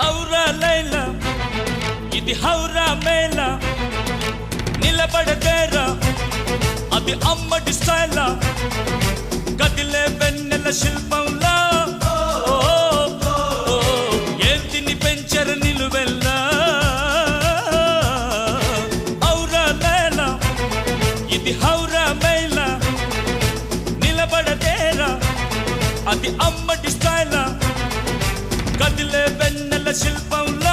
ఔరా లైలా ఇది హౌరా మేళ నిలబడదేరా అది అమ్మడి స్టైలా కదిలే వెన్నెల శిల్పంలా ఏంటిని పెంచర నిలువెల్లా ఔరా లైలా ఇది హౌరా మేళ నిలబడదేరా అది అమ్మడి స్టైలా కదిలే వెన్నెల శిల్పంలా